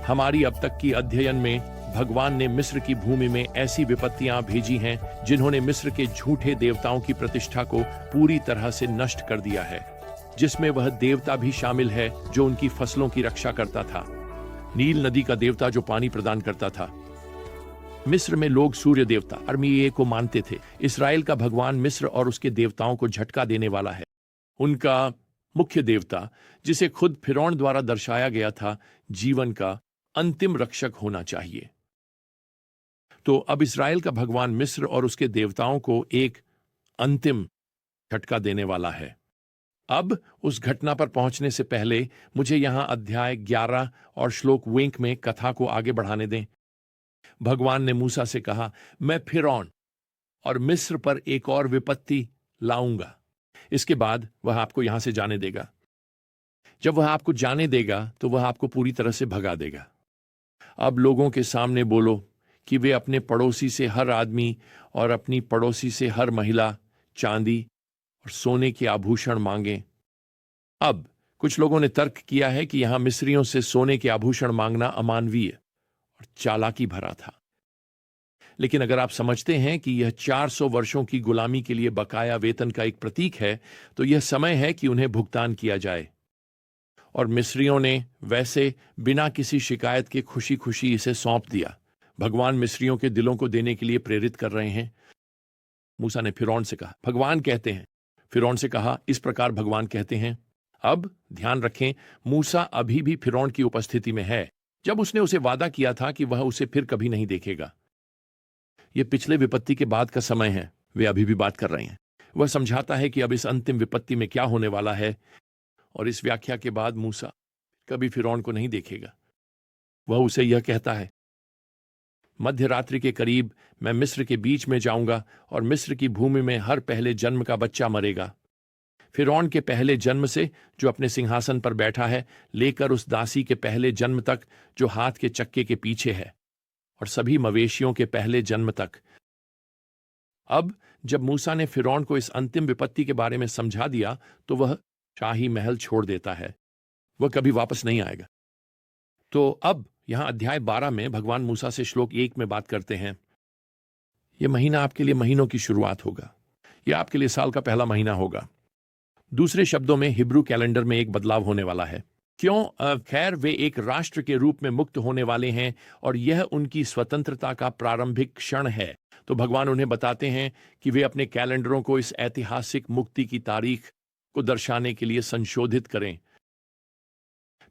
हमारी अब तक की अध्ययन में भगवान ने मिस्र की भूमि में ऐसी विपत्तियां भेजी हैं जिन्होंने मिस्र के झूठे देवताओं की प्रतिष्ठा को पूरी तरह से नष्ट कर दिया है, जिसमें वह देवता भी शामिल है जो उनकी फसलों की रक्षा करता था। नील नदी का देवता जो पानी प्रदान करता था। मिस्र में लोग सूर्य देवता अर्मिये को मानते थे। इस्राएल का भगवान मिस्र और उसके देवताओं को झटका देने वाला है। उनका मुख्य देवता, जिसे खुद फिरौन द्वारा दर्शाया गया था, जीवन का अंतिम रक्षक होना चाहिए। तो अब इस्राएल का भगवान मिस्र और उसके देवताओं को एक अंतिम झटका देने वाला है। अब उस घटना पर पहुंचने से पहले मुझे यहां अध्याय 11 और श्लोक 1 में कथा को आगे बढ़ाने दें। भगवान ने मूसा से कहा, मैं फिरौन और मिस्र पर एक और विपत्ति लाऊंगा। इसके बाद वह आपको यहां से जाने देगा। जब वह आपको जाने देगा तो वह आपको पूरी तरह से भगा देगा। अब लोगों के सामने बोलो कि वे अपने पड़ोसी से हर आदमी और अपनी पड़ोसी से हर महिला चांदी और सोने के आभूषण मांगें। अब कुछ लोगों ने तर्क किया है कि यहां मिस्रियों से सोने के आभूषण मांगना अमानवीय और चालाकी भरा था। लेकिन अगर आप समझते हैं कि यह 400 वर्षों की गुलामी के लिए बकाया वेतन का एक प्रतीक है, तो यह समय है कि उन्हें भुगतान किया जाए। और मिस्रियों ने वैसे बिना किसी शिकायत के खुशी खुशी इसे सौंप दिया। भगवान मिस्रियों के दिलों को देने के लिए प्रेरित कर रहे हैं। मूसा ने फिरौन से कहा, भगवान कहते हैं। फिरौन से कहा, इस प्रकार भगवान कहते हैं। अब ध्यान रखें, मूसा अभी भी फिरौन की उपस्थिति में है जब उसने उसे वादा किया था कि वह उसे फिर कभी नहीं देखेगा। यह पिछले विपत्ति के बाद का समय है। वे अभी भी बात कर रहे हैं। वह समझाता है कि अब इस अंतिम विपत्ति में क्या होने वाला है, और इस व्याख्या के बाद मूसा कभी फिरौन को नहीं देखेगा। वह उसे यह कहता है, मध्य रात्रि के करीब मैं मिस्र के बीच में जाऊंगा और मिस्र की भूमि में हर पहले जन्म का बच्चा मरेगा। फिरौन के पहले जन्म से जो अपने सिंहासन पर बैठा है, लेकर उस दासी के पहले जन्म तक जो हाथ के चक्के के पीछे है, और सभी मवेशियों के पहले जन्म तक। अब जब मूसा ने फिरौन को इस अंतिम विपत्ति के बारे में समझा दिया, तो वह शाही महल छोड़ देता है। वह कभी वापस नहीं आएगा। तो अब यहां अध्याय 12 में भगवान मूसा से श्लोक 1 में बात करते हैं। यह महीना आपके लिए महीनों की शुरुआत होगा। यह आपके लिए साल का पहला महीना होगा। दूसरे शब्दों में हिब्रू कैलेंडर में एक बदलाव होने वाला है। क्यों? खैर, वे एक राष्ट्र के रूप में मुक्त होने वाले हैं और यह उनकी स्वतंत्रता का प्रारंभिक क्षण है। तो भगवान उन्हें बताते हैं कि वे अपने कैलेंडरों को इस ऐतिहासिक मुक्ति की तारीख को दर्शाने के लिए संशोधित करें।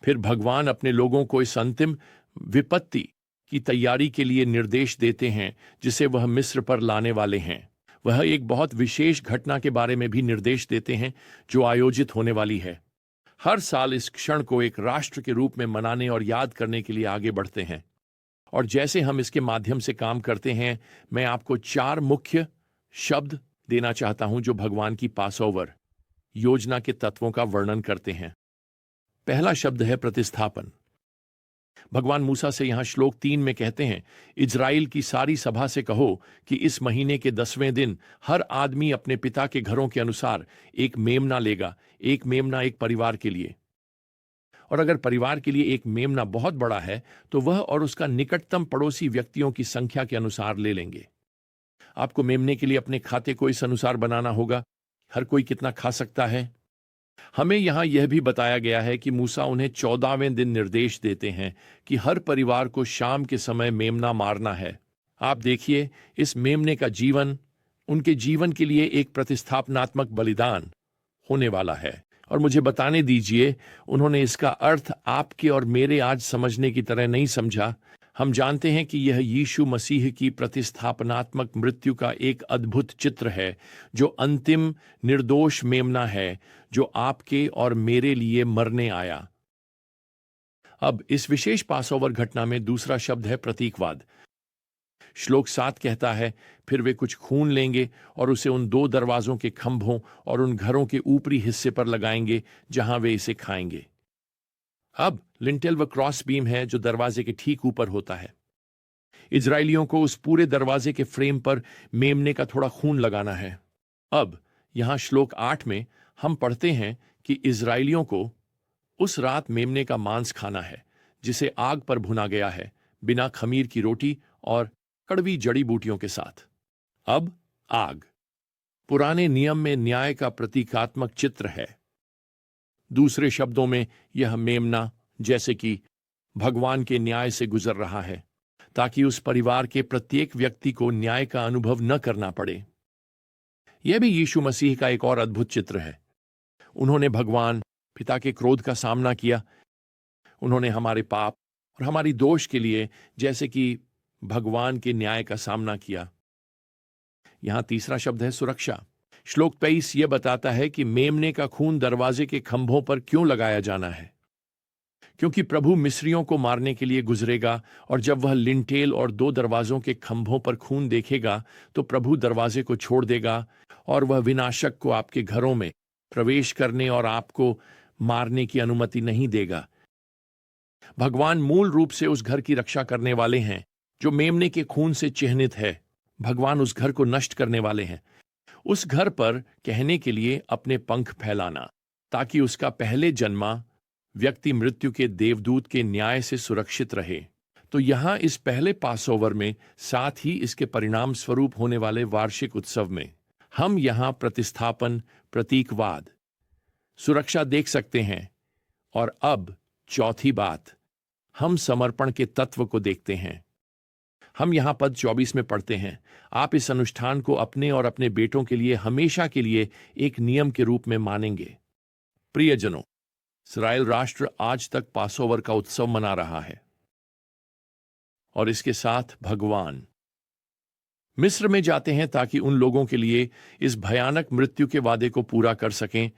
फिर भगवान अपने लोगों को इस अंतिम विपत्ति की तैयारी के लिए निर्देश देते हैं जिसे वह मिस्र पर लाने वाले हैं। वह एक बहुत विशेष घटना के बारे में भी निर्देश देते हैं जो आयोजित होने वाली है। हर साल इस क्षण को एक राष्ट्र के रूप में मनाने और याद करने के लिए आगे बढ़ते हैं। और जैसे हम इसके माध्यम से काम करते हैं, मैं आपको 4 मुख्य शब्द देना चाहता हूं जो भगवान की पासओवर योजना के तत्वों का वर्णन करते हैं। पहला शब्द है प्रतिस्थापन। भगवान मूसा से यहां श्लोक 3 में कहते हैं, इजराइल की सारी सभा से कहो कि इस महीने के 10वें दिन हर आदमी अपने पिता के घरों के अनुसार एक मेमना लेगा, एक मेमना एक परिवार के लिए। और अगर परिवार के लिए एक मेमना बहुत बड़ा है तो वह और उसका निकटतम पड़ोसी व्यक्तियों की संख्या के अनुसार ले लेंगे। आपको मेमने के लिए अपने खाते को इस अनुसार बनाना होगा, हर कोई कितना खा सकता है। हमें यहां यह भी बताया गया है कि मूसा उन्हें 14वें दिन निर्देश देते हैं कि हर परिवार को शाम के समय मेमना मारना है। आप देखिए, इस मेमने का जीवन उनके जीवन के लिए एक प्रतिस्थापनात्मक बलिदान होने वाला है। और मुझे बताने दीजिए, उन्होंने इसका अर्थ आपके और मेरे आज समझने की तरह नहीं समझा। हम जानते हैं कि यह यीशु मसीह की प्रतिस्थापनात्मक मृत्यु का एक अद्भुत चित्र है, जो अंतिम निर्दोष मेमना है जो आपके और मेरे लिए मरने आया। अब इस विशेष पासओवर घटना में दूसरा शब्द है प्रतीकवाद। श्लोक 7 कहता है, फिर वे कुछ खून लेंगे और उसे उन 2 दरवाजों के खंभों और उन घरों के ऊपरी हिस्से पर लगाएंगे जहां वे इसे खाएंगे। अब लिंटेल व क्रॉस बीम है जो दरवाजे के ठीक ऊपर होता है। इजरायलियों को उस पूरे दरवाजे के फ्रेम पर मेमने का थोड़ा खून लगाना है। अब यहां श्लोक 8 में हम पढ़ते हैं कि इजरायलियों को उस रात मेमने का मांस खाना है, जिसे आग पर भुना गया है, बिना खमीर की रोटी और कड़वी जड़ी बूटियों के साथ। अब आग पुराने नियम में न्याय का प्रतीकात्मक चित्र है। दूसरे शब्दों में, यह मेमना जैसे कि भगवान के न्याय से गुजर रहा है, ताकि उस परिवार के प्रत्येक व्यक्ति को न्याय का अनुभव न करना पड़े। यह भी यीशु मसीह का एक और अद्भुत चित्र है। उन्होंने भगवान पिता के क्रोध का सामना किया। उन्होंने हमारे पाप और हमारी दोष के लिए जैसे कि भगवान के न्याय का सामना किया। यहां तीसरा शब्द है सुरक्षा। श्लोक 23 यह बताता है कि मेमने का खून दरवाजे के खंभों पर क्यों लगाया जाना है। क्योंकि प्रभु मिस्रियों को मारने के लिए गुजरेगा, और जब वह लिंटेल और 2 दरवाजों के खंभों पर खून देखेगा तो प्रभु दरवाजे को छोड़ देगा और वह विनाशक को आपके घरों में प्रवेश करने और आपको मारने की अनुमति नहीं देगा। भगवान मूल रूप से उस घर की रक्षा करने वाले हैं जो मेमने के खून से चिह्नित है। भगवान उस घर को नष्ट करने वाले हैं। उस घर पर कहने के लिए अपने पंख फैलाना, ताकि उसका पहले जन्मा व्यक्ति मृत्यु के देवदूत के न्याय से सुरक्षित रहे। तो यहां इस पहले पासओवर में, साथ ही इसके परिणाम स्वरूप होने वाले वार्षिक उत्सव में, हम यहां प्रतिस्थापन, प्रतीकवाद, सुरक्षा देख सकते हैं। और अब चौथी बात, हम समर्पण के तत्व को देखते हैं। हम यहां पद 24 में पढ़ते हैं, आप इस अनुष्ठान को अपने और अपने बेटों के लिए हमेशा के लिए एक नियम के रूप में मानेंगे। प्रियजनों, इस्राएल राष्ट्र आज तक पासओवर का उत्सव मना रहा है, और इसके साथ भगवान मिस्र में जाते हैं ताकि उन लोगों के लिए इस भयानक मृत्यु के वादे को पूरा कर सकें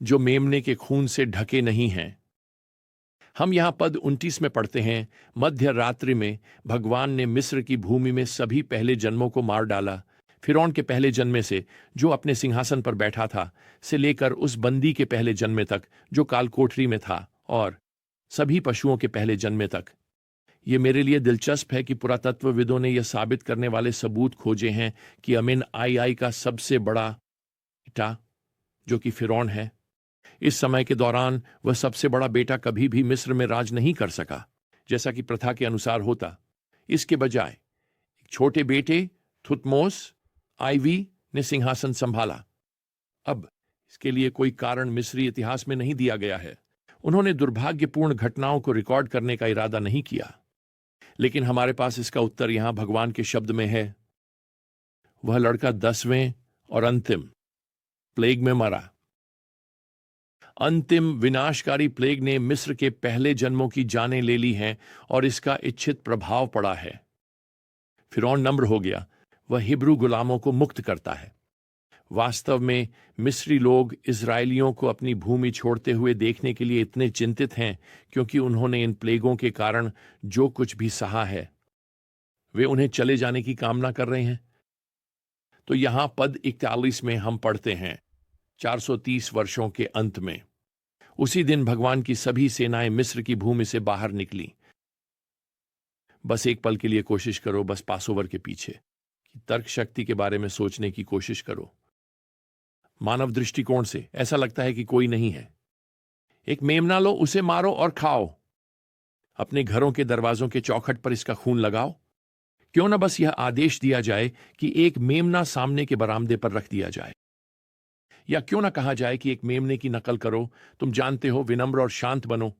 जो मेमने के खून से ढके नहीं हैं। हम यहां पद 29 में पढ़ते हैं, मध्य रात्रि में भगवान ने मिस्र की भूमि में सभी पहले जन्मों को मार डाला, फिरौन के पहले जन्मे से जो अपने सिंहासन पर बैठा था से लेकर उस बंदी के पहले जन्मे तक जो कालकोठरी में था, और सभी पशुओं के पहले जन्मे तक। ये मेरे लिए दिलचस्प है कि पुरातत्वविदों ने यह साबित करने वाले सबूत खोजे हैं कि अमीन आई का सबसे बड़ा बेटा, जो कि फिरौन है, इस समय के दौरान वह सबसे बड़ा बेटा कभी भी मिस्र में राज नहीं कर सका, जैसा कि प्रथा के अनुसार होता। इसके बजाय एक छोटे बेटे थुतमोस आईवी ने सिंहासन संभाला। अब इसके लिए कोई कारण मिस्री इतिहास में नहीं दिया गया है। उन्होंने दुर्भाग्यपूर्ण घटनाओं को रिकॉर्ड करने का इरादा नहीं किया, लेकिन हमारे पास इसका उत्तर यहां भगवान के शब्द में है। वह लड़का 10वें और अंतिम प्लेग में मरा। अंतिम विनाशकारी प्लेग ने मिस्र के पहले जन्मों की जानें ले ली हैं और इसका इच्छित प्रभाव पड़ा है। फिरौन नम्र हो गया, वह हिब्रू गुलामों को मुक्त करता है। वास्तव में मिस्री लोग इजरायलियों को अपनी भूमि छोड़ते हुए देखने के लिए इतने चिंतित हैं क्योंकि उन्होंने इन प्लेगों के कारण जो कुछ भी सहा है, वे उन्हें चले जाने की कामना कर रहे हैं। तो यहां पद 41 में हम पढ़ते हैं, 430 वर्षों के अंत में उसी दिन भगवान की सभी सेनाएं मिस्र की भूमि से बाहर निकली। बस एक पल के लिए कोशिश करो, बस पासओवर के पीछे की तर्क शक्ति के बारे में सोचने की कोशिश करो। मानव दृष्टिकोण से ऐसा लगता है कि कोई नहीं है। एक मेमना लो, उसे मारो और खाओ। अपने घरों के दरवाजों के चौखट पर इसका खून लगाओ। क्यों ना बस यह आदेश दिया जाए कि एक मेमना सामने के बरामदे पर रख दिया जाए, या क्यों ना कहा जाए कि एक मेमने की नकल करो, तुम जानते हो, विनम्र और शांत बनो।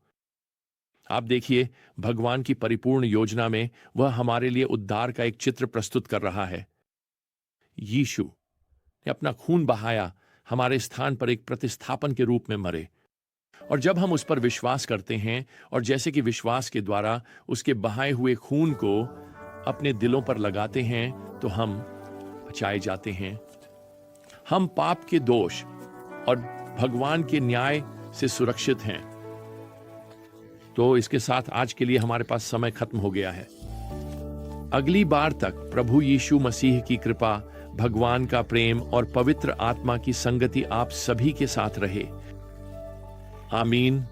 आप देखिए, भगवान की परिपूर्ण योजना में वह हमारे लिए उद्धार का एक चित्र प्रस्तुत कर रहा है। यीशु ने अपना खून बहाया, हमारे स्थान पर एक प्रतिस्थापन के रूप में मरे, और जब हम उस पर विश्वास करते हैं और जैसे कि विश्वास के द्वारा उसके बहाए हुए खून को अपने दिलों पर लगाते हैं तो हम बचाए जाते हैं। हम पाप के दोष और भगवान के न्याय से सुरक्षित हैं। तो इसके साथ आज के लिए हमारे पास समय खत्म हो गया है। अगली बार तक प्रभु यीशु मसीह की कृपा, भगवान का प्रेम और पवित्र आत्मा की संगति आप सभी के साथ रहे। आमीन।